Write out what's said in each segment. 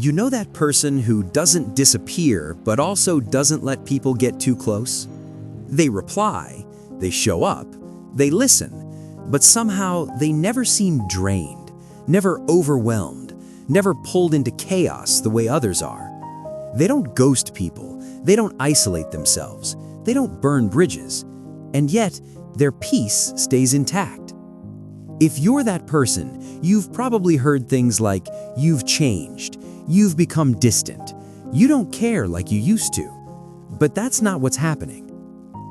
You know that person who doesn't disappear but also doesn't let people get too close? They reply, they show up, they listen, but somehow they never seem drained, never overwhelmed, never pulled into chaos the way others are. They don't ghost people, they don't isolate themselves, they don't burn bridges, and yet their peace stays intact. If you're that person, you've probably heard things like, "You've changed," "You've become distant," "You don't care like you used to." But that's not what's happening.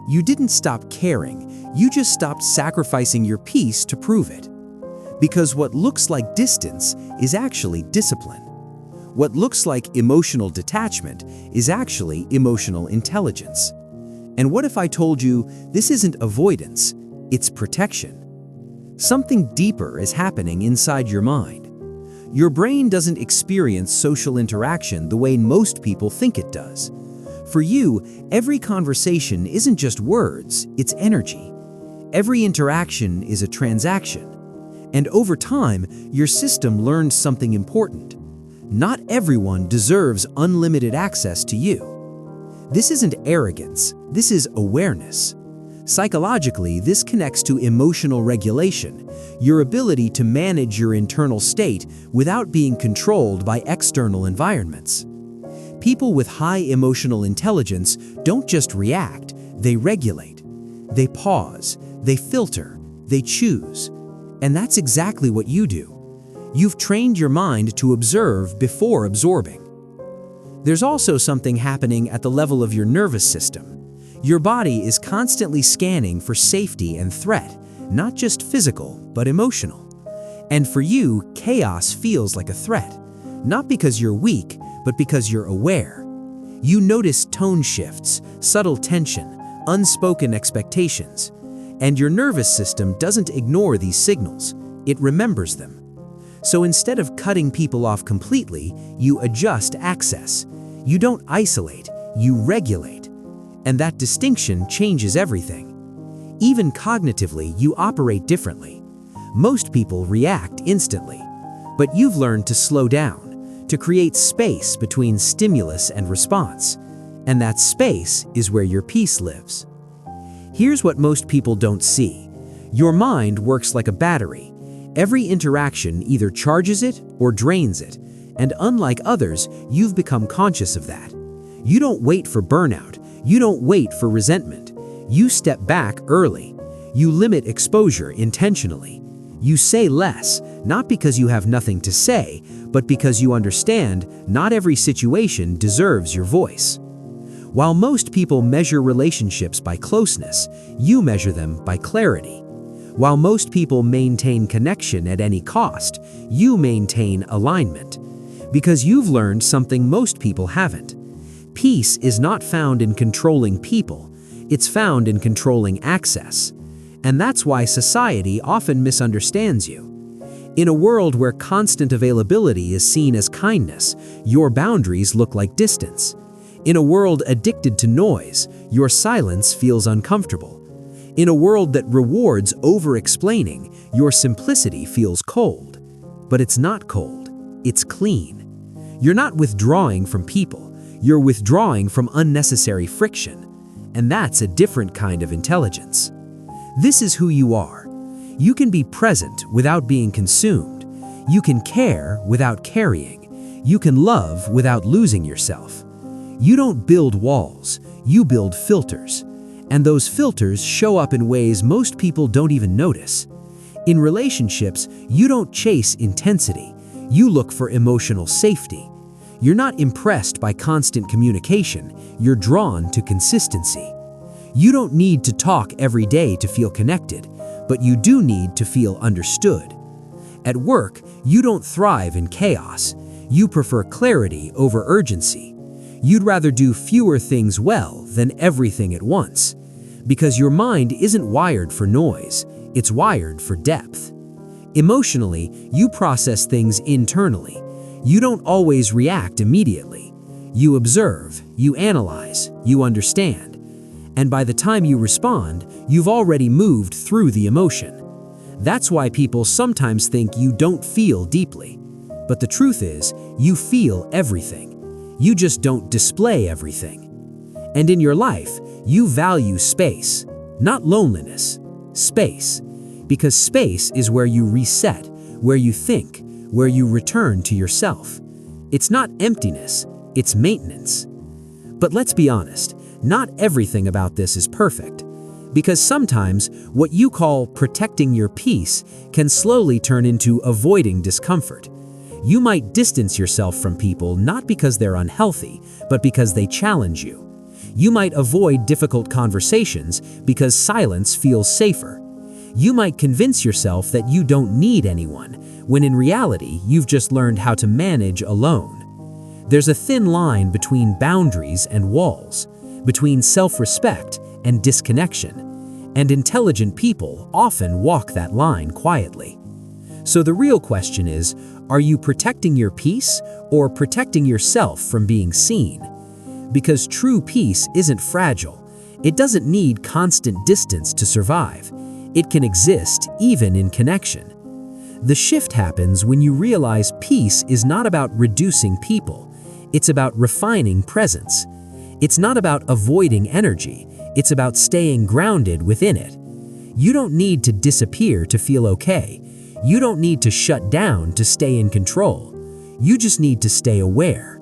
You didn't stop caring, you just stopped sacrificing your peace to prove it. Because what looks like distance is actually discipline. What looks like emotional detachment is actually emotional intelligence. And what if I told you this isn't avoidance, it's protection? Something deeper is happening inside your mind. Your brain doesn't experience social interaction the way most people think it does. For you, every conversation isn't just words, it's energy. Every interaction is a transaction. And over time, your system learned something important. Not everyone deserves unlimited access to you. This isn't arrogance, this is awareness. Psychologically, this connects to emotional regulation, your ability to manage your internal state without being controlled by external environments. People with high emotional intelligence don't just react, they regulate. They pause, they filter, they choose. And that's exactly what you do. You've trained your mind to observe before absorbing. There's also something happening at the level of your nervous system. Your body is constantly scanning for safety and threat, not just physical, but emotional. And for you, chaos feels like a threat, not because you're weak, but because you're aware. You notice tone shifts, subtle tension, unspoken expectations. And your nervous system doesn't ignore these signals, it remembers them. So instead of cutting people off completely, you adjust access. You don't isolate, you regulate. And that distinction changes everything. Even cognitively, you operate differently. Most people react instantly, but you've learned to slow down, to create space between stimulus and response. And that space is where your peace lives. Here's what most people don't see. Your mind works like a battery. Every interaction either charges it or drains it, and unlike others, you've become conscious of that. You don't wait for burnout. You don't wait for resentment. You step back early. You limit exposure intentionally. You say less, not because you have nothing to say, but because you understand not every situation deserves your voice. While most people measure relationships by closeness, you measure them by clarity. While most people maintain connection at any cost, you maintain alignment. Because you've learned something most people haven't. Peace is not found in controlling people, it's found in controlling access. And that's why society often misunderstands you. In a world where constant availability is seen as kindness, your boundaries look like distance. In a world addicted to noise, your silence feels uncomfortable. In a world that rewards over-explaining, your simplicity feels cold. But it's not cold, it's clean. You're not withdrawing from people, you're withdrawing from unnecessary friction. And that's a different kind of intelligence. This is who you are. You can be present without being consumed. You can care without carrying. You can love without losing yourself. You don't build walls, you build filters. And those filters show up in ways most people don't even notice. In relationships, you don't chase intensity, you look for emotional safety. You're not impressed by constant communication, you're drawn to consistency. You don't need to talk every day to feel connected, but you do need to feel understood. At work, you don't thrive in chaos, you prefer clarity over urgency. You'd rather do fewer things well than everything at once. Because your mind isn't wired for noise, it's wired for depth. Emotionally, you process things internally. You don't always react immediately. You observe, you analyze, you understand. And by the time you respond, you've already moved through the emotion. That's why people sometimes think you don't feel deeply. But the truth is, you feel everything. You just don't display everything. And in your life, you value space, not loneliness. Space. Because space is where you reset, where you think, where you return to yourself. It's not emptiness, it's maintenance. But let's be honest, not everything about this is perfect. Because sometimes what you call protecting your peace can slowly turn into avoiding discomfort. You might distance yourself from people not because they're unhealthy, but because they challenge you. You might avoid difficult conversations because silence feels safer. You might convince yourself that you don't need anyone, when in reality you've just learned how to manage alone. There's a thin line between boundaries and walls, between self-respect and disconnection, and intelligent people often walk that line quietly. So the real question is, are you protecting your peace or protecting yourself from being seen? Because true peace isn't fragile. It doesn't need constant distance to survive. It can exist even in connection. The shift happens when you realize peace is not about reducing people. It's about refining presence. It's not about avoiding energy. It's about staying grounded within it. You don't need to disappear to feel okay. You don't need to shut down to stay in control. You just need to stay aware.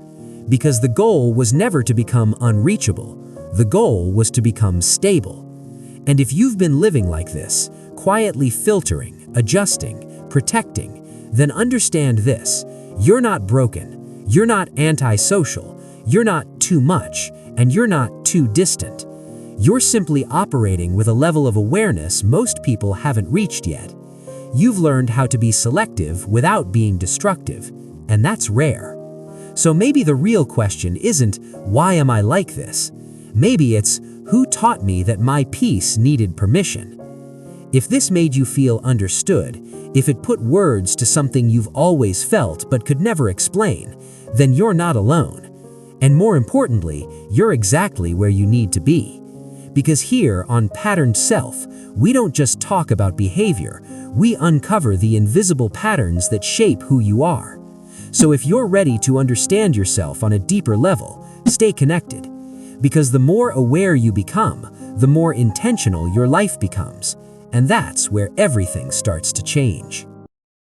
Because the goal was never to become unreachable. The goal was to become stable. And if you've been living like this, quietly filtering, adjusting, protecting, then understand this: you're not broken, you're not antisocial, you're not too much, and you're not too distant. You're simply operating with a level of awareness most people haven't reached yet. You've learned how to be selective without being destructive, and that's rare. So maybe the real question isn't, why am I like this? Maybe it's, who taught me that my peace needed permission? If this made you feel understood, if it put words to something you've always felt but could never explain, then you're not alone. And more importantly, you're exactly where you need to be. Because here on Patterned Self, we don't just talk about behavior, we uncover the invisible patterns that shape who you are. So if you're ready to understand yourself on a deeper level, stay connected. Because the more aware you become, the more intentional your life becomes. And that's where everything starts to change.